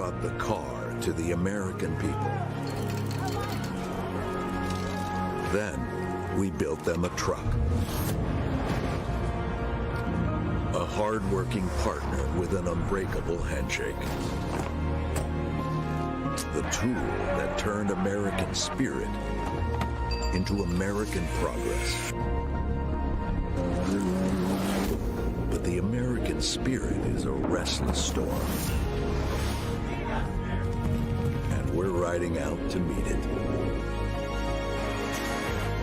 brought the car to the American people. Then we built them a truck. A hard-working partner with an unbreakable handshake. The tool that turned American spirit into American progress. But the American spirit is a restless storm. And we're riding out to meet it.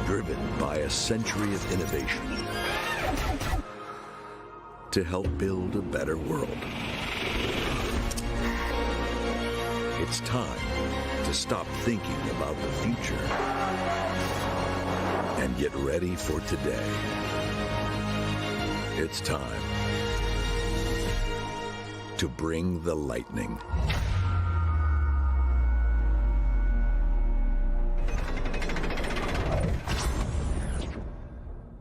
Driven by a century of innovation to help build a better world. It's time to stop thinking about the future and get ready for today. It's time to bring the lightning.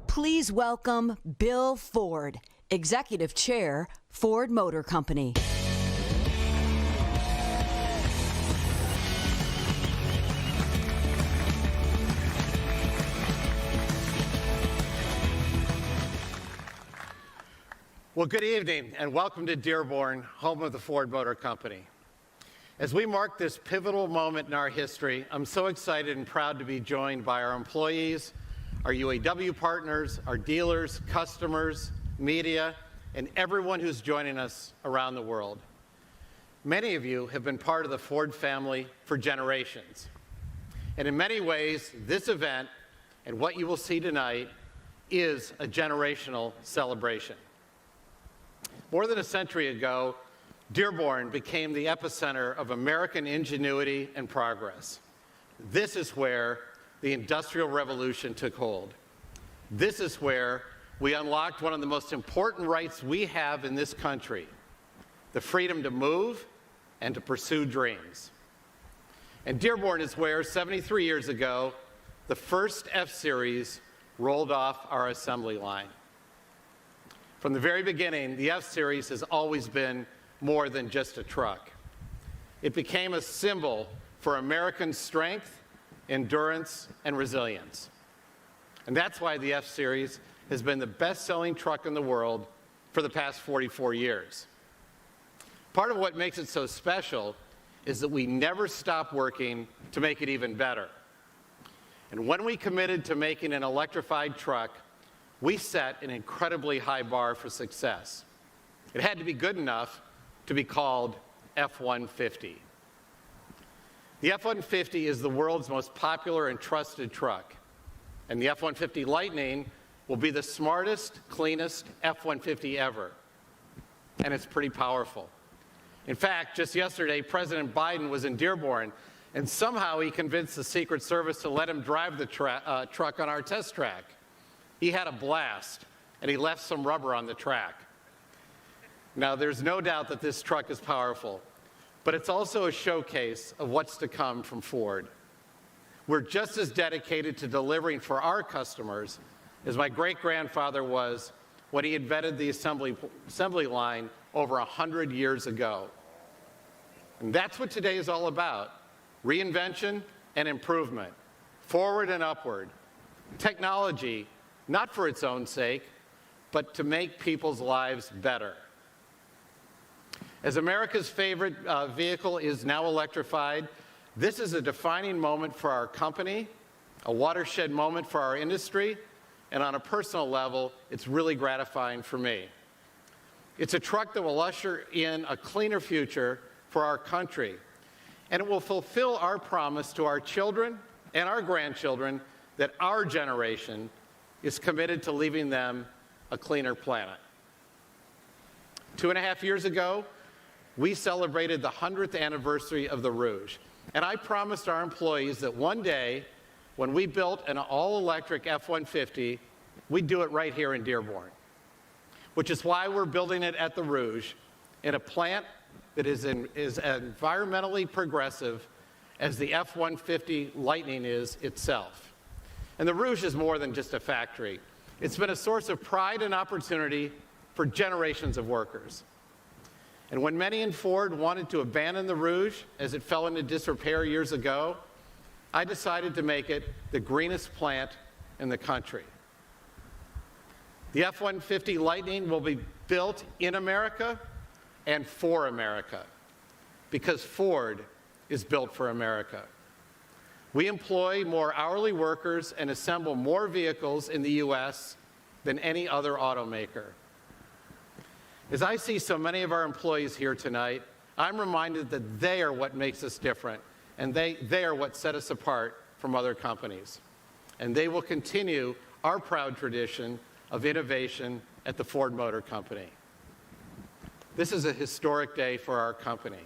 Please welcome Bill Ford, Executive Chair, Ford Motor Company. Well, good evening and welcome to Dearborn, home of the Ford Motor Company. As we mark this pivotal moment in our history, I'm so excited and proud to be joined by our employees, our UAW partners, our dealers, customers, media, and everyone who's joining us around the world. Many of you have been part of the Ford family for generations. And in many ways, this event and what you will see tonight is a generational celebration. More than a century ago, Dearborn became the epicenter of American ingenuity and progress. This is where the Industrial Revolution took hold. This is where we unlocked one of the most important rights we have in this country, the freedom to move and to pursue dreams. And Dearborn is where, 73 years ago, the first F-Series rolled off our assembly line. From the very beginning, the F-Series has always been more than just a truck. It became a symbol for American strength, endurance, and resilience. And that's why the F-Series has been the best-selling truck in the world for the past 44 years. Part of what makes it so special is that we never stop working to make it even better. And when we committed to making an electrified truck, we set an incredibly high bar for success. It had to be good enough to be called F-150. The F-150 is the world's most popular and trusted truck. And the F-150 Lightning will be the smartest, cleanest F-150 ever. And it's pretty powerful. In fact, just yesterday, President Biden was in Dearborn, and somehow he convinced the Secret Service to let him drive the truck on our test track. He had a blast, and he left some rubber on the track. Now, there's no doubt that this truck is powerful, but it's also a showcase of what's to come from Ford. We're just as dedicated to delivering for our customers as my great-grandfather was when he invented the assembly line over 100 years ago. And that's what today is all about: reinvention and improvement, forward and upward, technology, not for its own sake, but to make people's lives better. As America's favorite vehicle is now electrified, this is a defining moment for our company, a watershed moment for our industry, and on a personal level, it's really gratifying for me. It's a truck that will usher in a cleaner future for our country, and it will fulfill our promise to our children and our grandchildren that our generation is committed to leaving them a cleaner planet. 2.5 years ago, we celebrated the 100th anniversary of the Rouge, and I promised our employees that one day, when we built an all-electric F-150, we'd do it right here in Dearborn, which is why we're building it at the Rouge in a plant that is environmentally progressive as the F-150 Lightning is itself. And the Rouge is more than just a factory. It's been a source of pride and opportunity for generations of workers. And when many in Ford wanted to abandon the Rouge as it fell into disrepair years ago, I decided to make it the greenest plant in the country. The F-150 Lightning will be built in America and for America, because Ford is built for America. We employ more hourly workers and assemble more vehicles in the U.S. than any other automaker. As I see so many of our employees here tonight, I'm reminded that they are what makes us different, and they are what set us apart from other companies. And they will continue our proud tradition of innovation at the Ford Motor Company. This is a historic day for our company.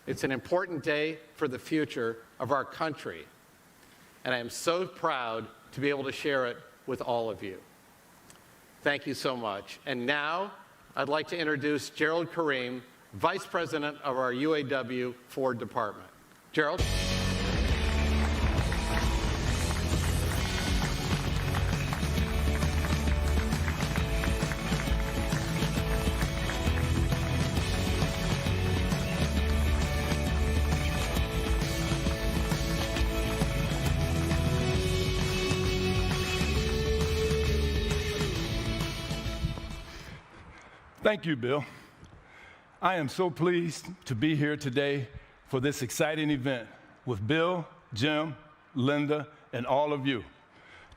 It's an important day for the future of our country, and I am so proud to be able to share it with all of you. Thank you so much. And now, I'd like to introduce Gerald Kareem, Vice President of our UAW Ford Department. Gerald? Thank you, Bill. I am so pleased to be here today for this exciting event with Bill, Jim, Linda, and all of you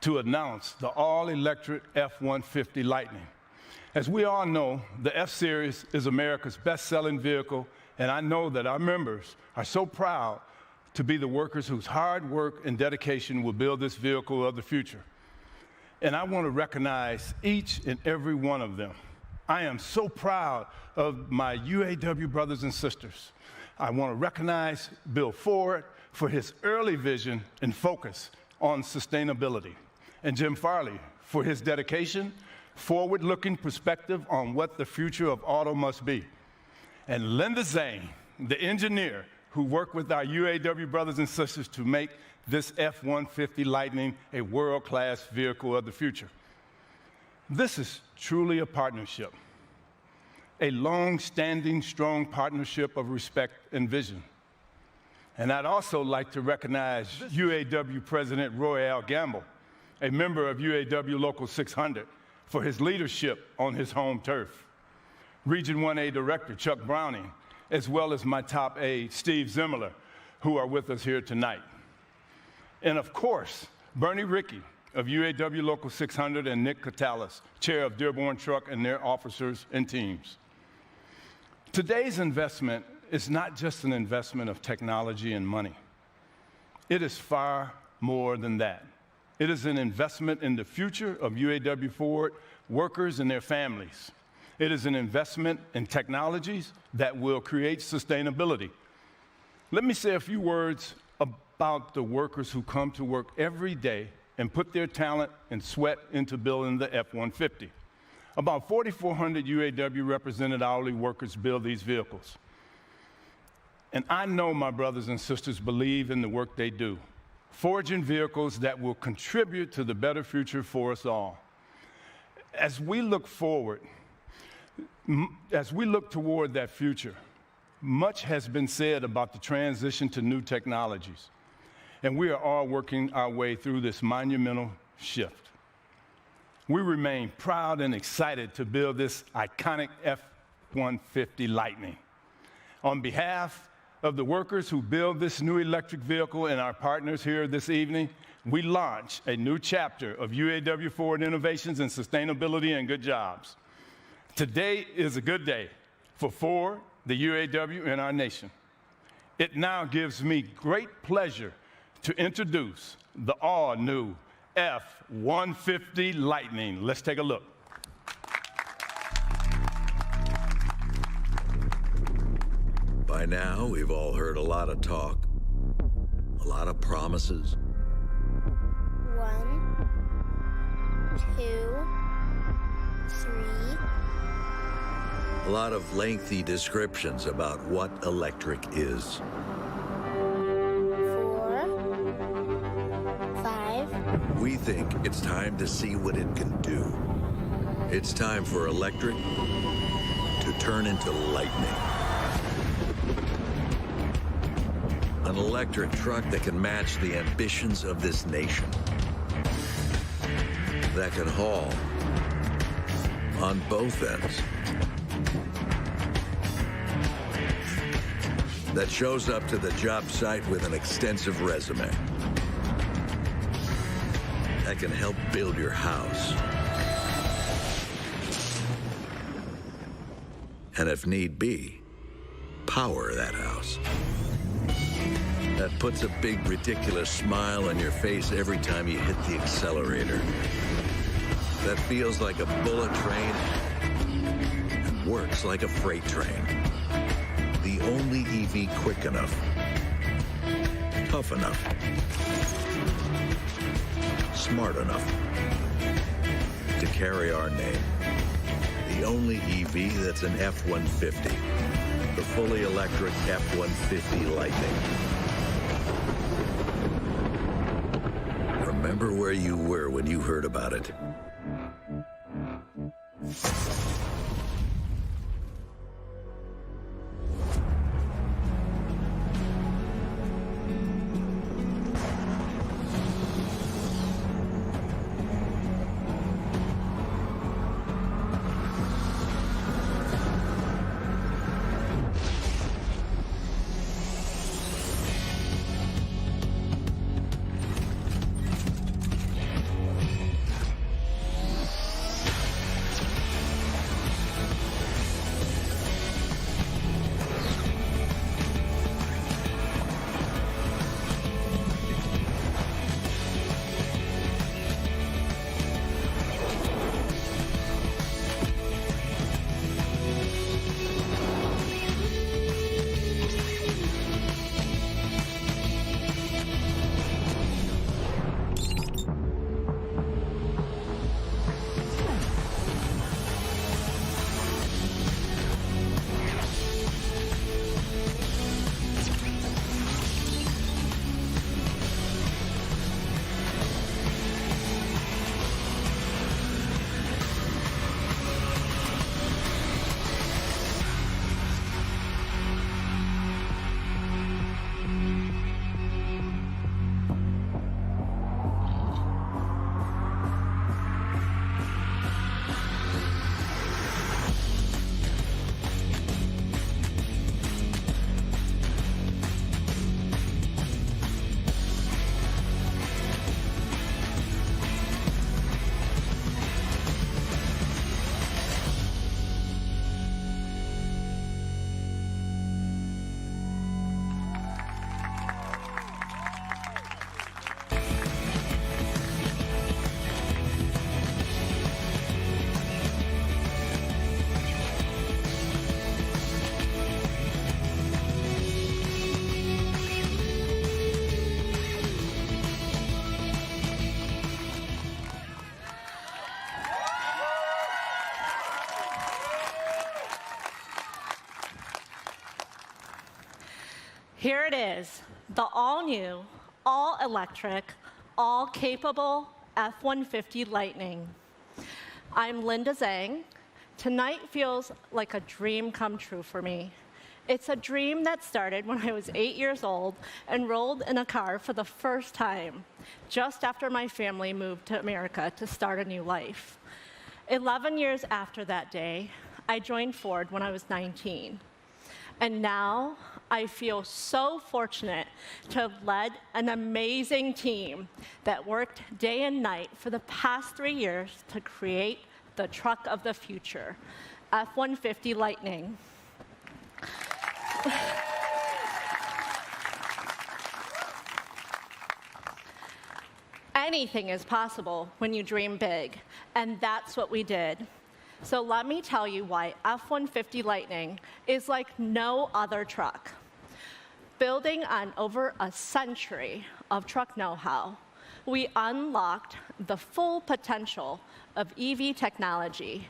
to announce the all-electric F-150 Lightning. As we all know, the F-Series is America's best-selling vehicle, and I know that our members are so proud to be the workers whose hard work and dedication will build this vehicle of the future. And I want to recognize each and every one of them. I am so proud of my UAW brothers and sisters. I want to recognize Bill Ford for his early vision and focus on sustainability, and Jim Farley for his dedication, forward-looking perspective on what the future of auto must be, and Linda Zane, the engineer who worked with our UAW brothers and sisters to make this F-150 Lightning a world-class vehicle of the future. This is truly a partnership, a long-standing, strong partnership of respect and vision. And I'd also like to recognize UAW President Roy L. Gamble, a member of UAW Local 600, for his leadership on his home turf. Region 1A Director Chuck Browning, as well as my top aide, Steve Zimmerler, who are with us here tonight. And of course, Bernie Rickey, of UAW Local 600, and Nick Catalis, chair of Dearborn Truck, and their officers and teams. Today's investment is not just an investment of technology and money. It is far more than that. It is an investment in the future of UAW Ford workers and their families. It is an investment in technologies that will create sustainability. Let me say a few words about the workers who come to work every day and put their talent and sweat into building the F-150. About 4,400 UAW represented hourly workers build these vehicles. And I know my brothers and sisters believe in the work they do, forging vehicles that will contribute to the better future for us all. As we look forward, as we look toward that future, much has been said about the transition to new technologies. And we are all working our way through this monumental shift. We remain proud and excited to build this iconic F-150 Lightning. On behalf of the workers who build this new electric vehicle and our partners here this evening, we launch a new chapter of UAW Ford innovations in sustainability and good jobs. Today is a good day for Ford, the UAW, and our nation. It now gives me great pleasure to introduce the all-new F-150 Lightning. Let's take a look. By now, we've all heard a lot of talk, a lot of promises. 1, 2, 3. A lot of lengthy descriptions about what electric is. 4, 5. We think it's time to see what it can do. It's time for electric to turn into lightning. An electric truck that can match the ambitions of this nation. That can haul on both ends. That shows up to the job site with an extensive resume. That can help build your house. And if need be, power that house. That puts a big, ridiculous smile on your face every time you hit the accelerator. That feels like a bullet train and works like a freight train. The only EV quick enough, tough enough, smart enough to carry our name. The only EV that's an F-150, the fully electric F-150 Lightning. Remember where you were when you heard about it. Here it is, the all-new, all-electric, all-capable F-150 Lightning. I'm Linda Zhang. Tonight feels like a dream come true for me. It's a dream that started when I was 8 years old and rolled in a car for the first time, just after my family moved to America to start a new life. 11 years after that day, I joined Ford when I was 19. And now, I feel so fortunate to have led an amazing team that worked day and night for the past 3 years to create the truck of the future, F-150 Lightning. Anything is possible when you dream big, and that's what we did. So let me tell you why F-150 Lightning is like no other truck. Building on over a century of truck know-how, we unlocked the full potential of EV technology,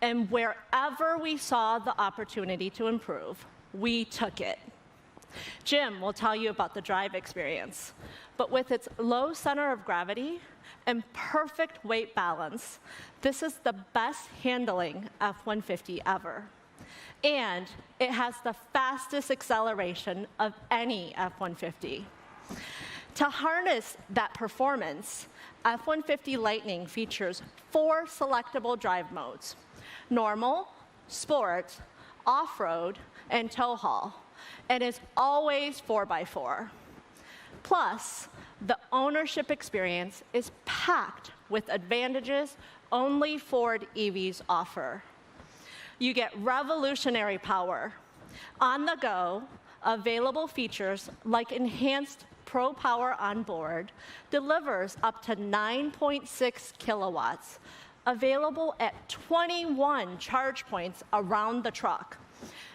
and wherever we saw the opportunity to improve, we took it. Jim will tell you about the drive experience, but with its low center of gravity and perfect weight balance, this is the best handling F-150 ever. And it has the fastest acceleration of any F-150. To harness that performance, F-150 Lightning features 4 selectable drive modes: normal, sport, off-road, and tow haul, and is always 4x4. Plus, the ownership experience is packed with advantages only Ford EVs offer. You get revolutionary power, on-the-go, available features like enhanced Pro Power on board, delivers up to 9.6 kilowatts, available at 21 charge points around the truck,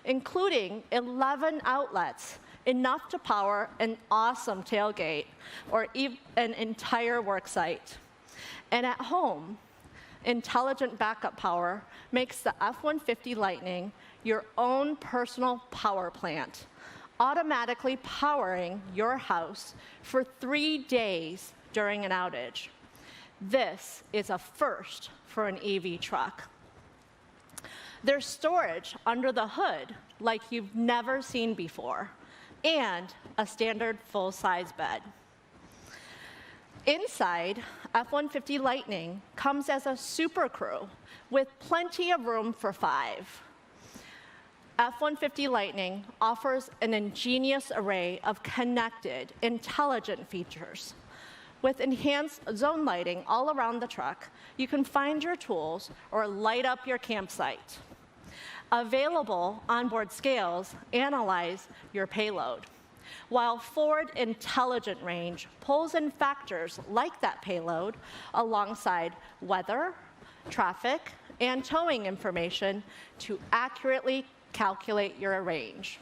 including 11 outlets, enough to power an awesome tailgate or an entire work site. And at home, intelligent backup power makes the F-150 Lightning your own personal power plant, automatically powering your house for 3 days during an outage. This is a first for an EV truck. There's storage under the hood like you've never seen before, and a standard full-size bed. Inside, F-150 Lightning comes as a super crew with plenty of room for 5. F-150 Lightning offers an ingenious array of connected, intelligent features. With enhanced zone lighting all around the truck, you can find your tools or light up your campsite. Available onboard scales analyze your payload, while Ford Intelligent Range pulls in factors like that payload alongside weather, traffic, and towing information to accurately calculate your range.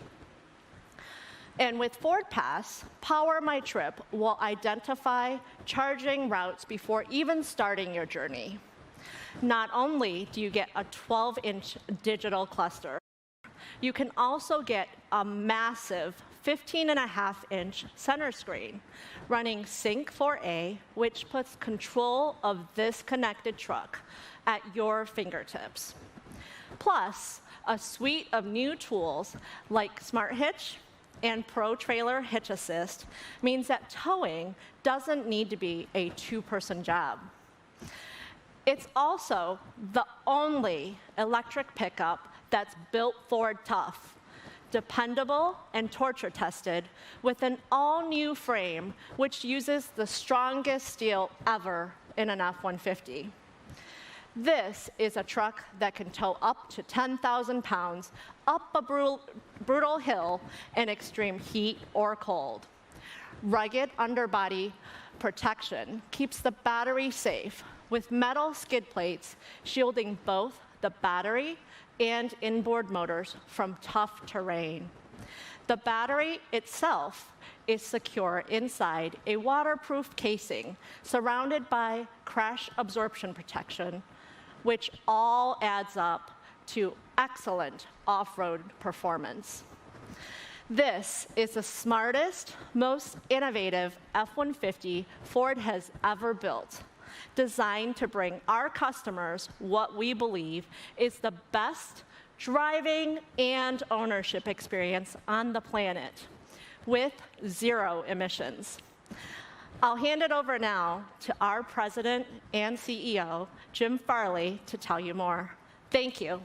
And with Ford Pass, Power My Trip will identify charging routes before even starting your journey. Not only do you get a 12-inch digital cluster, you can also get a massive 15.5-inch center screen running Sync 4A, which puts control of this connected truck at your fingertips. Plus, a suite of new tools like Smart Hitch and Pro Trailer Hitch Assist means that towing doesn't need to be a 2-person job. It's also the only electric pickup that's built Ford tough, dependable and torture tested with an all-new frame which uses the strongest steel ever in an F-150. This is a truck that can tow up to 10,000 pounds up a brutal hill in extreme heat or cold. Rugged underbody protection keeps the battery safe with metal skid plates shielding both the battery and inboard motors from tough terrain. The battery itself is secure inside a waterproof casing surrounded by crash absorption protection, which all adds up to excellent off-road performance. This is the smartest, most innovative F-150 Ford has ever built, designed to bring our customers what we believe is the best driving and ownership experience on the planet, with 0 emissions. I'll hand it over now to our President and CEO, Jim Farley, to tell you more. Thank you.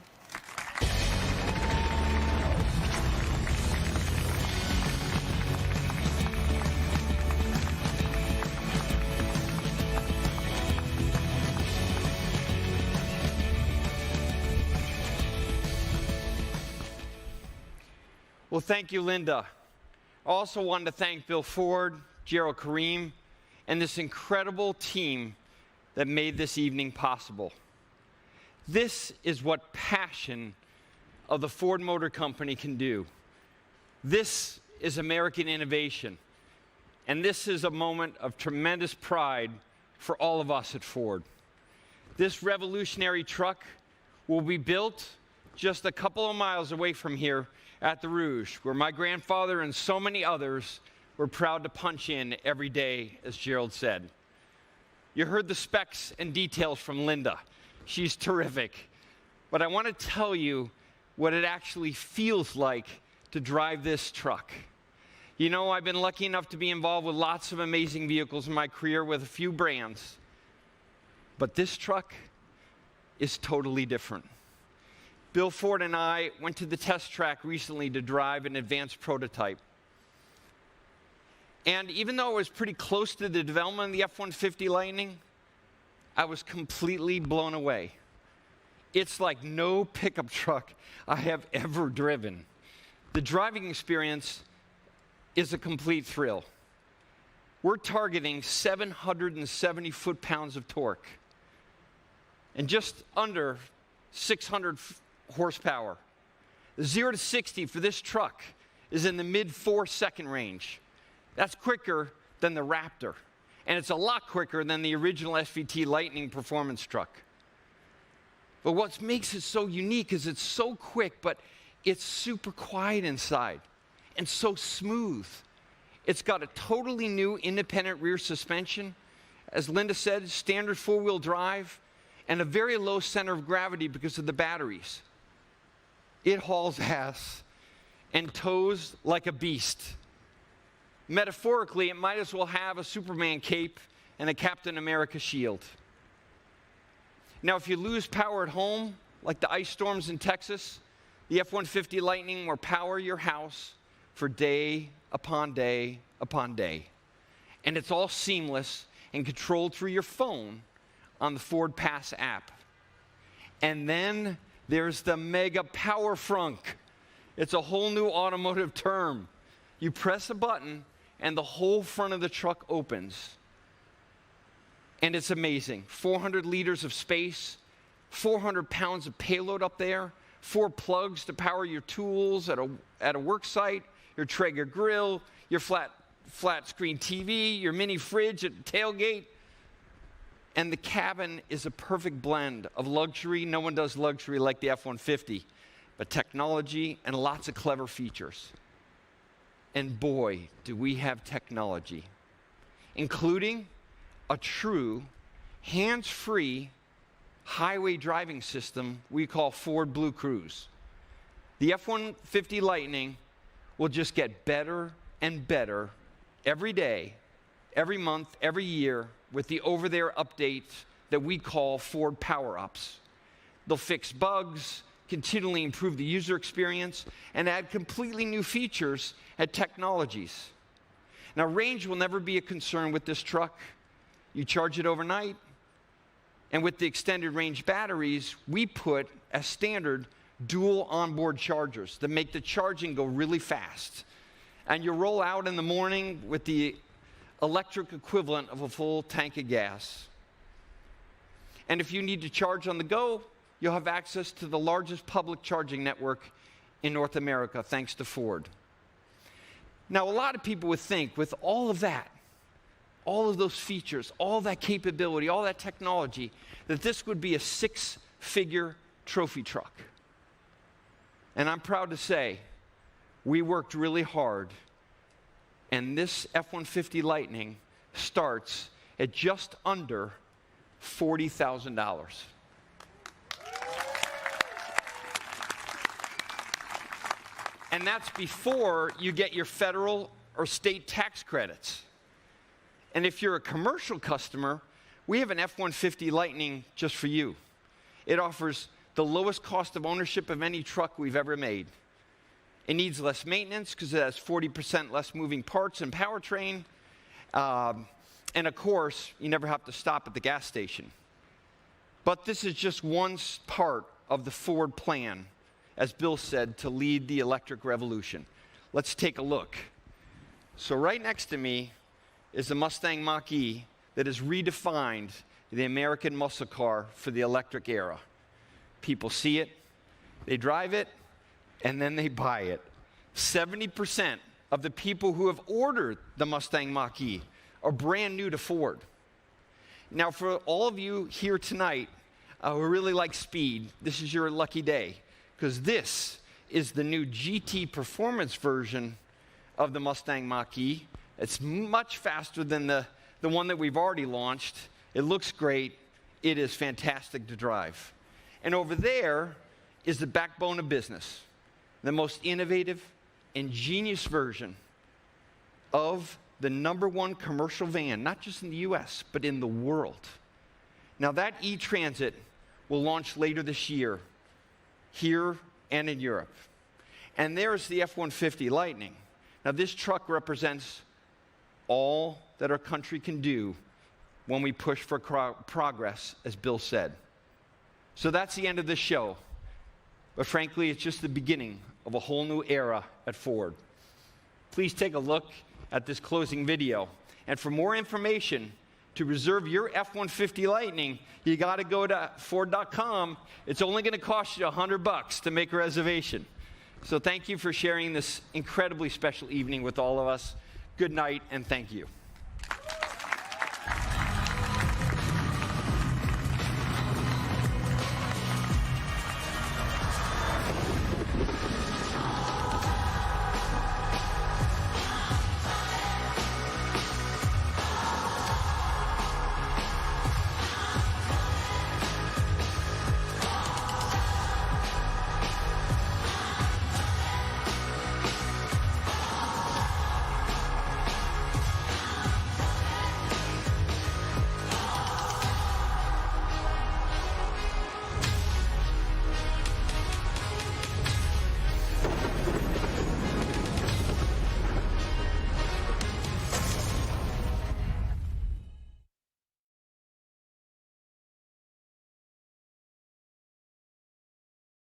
Well, thank you, Linda. I also wanted to thank Bill Ford, Gerald Kareem, and this incredible team that made this evening possible. This is what passion of the Ford Motor Company can do. This is American innovation, and this is a moment of tremendous pride for all of us at Ford. This revolutionary truck will be built just a couple of miles away from here at the Rouge, where my grandfather and so many others were proud to punch in every day, as Gerald said. You heard the specs and details from Linda. She's terrific. But I want to tell you what it actually feels like to drive this truck. You know, I've been lucky enough to be involved with lots of amazing vehicles in my career with a few brands. But this truck is totally different. Bill Ford and I went to the test track recently to drive an advanced prototype. And even though I was pretty close to the development of the F-150 Lightning, I was completely blown away. It's like no pickup truck I have ever driven. The driving experience is a complete thrill. We're targeting 770 foot-pounds of torque and just under 600 horsepower. The 0 to 60 for this truck is in the mid 4-second range. That's quicker than the Raptor, and it's a lot quicker than the original SVT Lightning performance truck. But what makes it so unique is it's so quick, but it's super quiet inside and so smooth. It's got a totally new independent rear suspension, as Linda said, standard four-wheel drive, and a very low center of gravity because of the batteries. It hauls ass and tows like a beast. Metaphorically, it might as well have a Superman cape and a Captain America shield. Now, if you lose power at home, like the ice storms in Texas, the F-150 Lightning will power your house for day upon day upon day. And it's all seamless and controlled through your phone on the Ford Pass app. And then there's the Mega Power Frunk. It's a whole new automotive term. You press a button and the whole front of the truck opens. And it's amazing. 400 liters of space, 400 pounds of payload up there, 4 plugs to power your tools at a work site, your Traeger grill, your flat screen TV, your mini fridge at the tailgate. And the cabin is a perfect blend of luxury. No one does luxury like the F-150, but technology and lots of clever features. And boy, do we have technology, including a true hands-free highway driving system we call Ford Blue Cruise. The F-150 Lightning will just get better and better every day, every month, every year with the over-the-air updates that we call Ford Power-Ups. They'll fix bugs, continually improve the user experience, and add completely new features and technologies. Now, range will never be a concern with this truck. You charge it overnight, and with the extended range batteries, we put as standard dual onboard chargers that make the charging go really fast. And you roll out in the morning with the electric equivalent of a full tank of gas. And if you need to charge on the go, you'll have access to the largest public charging network in North America, thanks to Ford. Now, a lot of people would think with all of that, all of those features, all that capability, all that technology, that this would be a 6-figure trophy truck. And I'm proud to say, we worked really hard, and this F-150 Lightning starts at just under $40,000. And that's before you get your federal or state tax credits. And if you're a commercial customer, we have an F-150 Lightning just for you. It offers the lowest cost of ownership of any truck we've ever made. It needs less maintenance because it has 40% less moving parts and powertrain. And of course, you never have to stop at the gas station. But this is just one part of the Ford plan, as Bill said, to lead the electric revolution. Let's take a look. So right next to me is the Mustang Mach-E that has redefined the American muscle car for the electric era. People see it, they drive it, and then they buy it. 70% of the people who have ordered the Mustang Mach-E are brand new to Ford. Now, for all of you here tonight who really like speed, this is your lucky day, because this is the new GT performance version of the Mustang Mach-E. It's much faster than the one that we've already launched. It looks great. It is fantastic to drive. And over there is the backbone of business, the most innovative, ingenious version of the #1 commercial van, not just in the US, but in the world. Now that E-Transit will launch later this year, here and in Europe. And there's the F-150 Lightning. Now this truck represents all that our country can do when we push for progress, as Bill said. So that's the end of this show. But frankly, it's just the beginning of a whole new era at Ford. Please take a look at this closing video. And for more information, to reserve your F-150 Lightning, you got to go to Ford.com. It's only going to cost you $100 to make a reservation. So thank you for sharing this incredibly special evening with all of us. Good night, and thank you.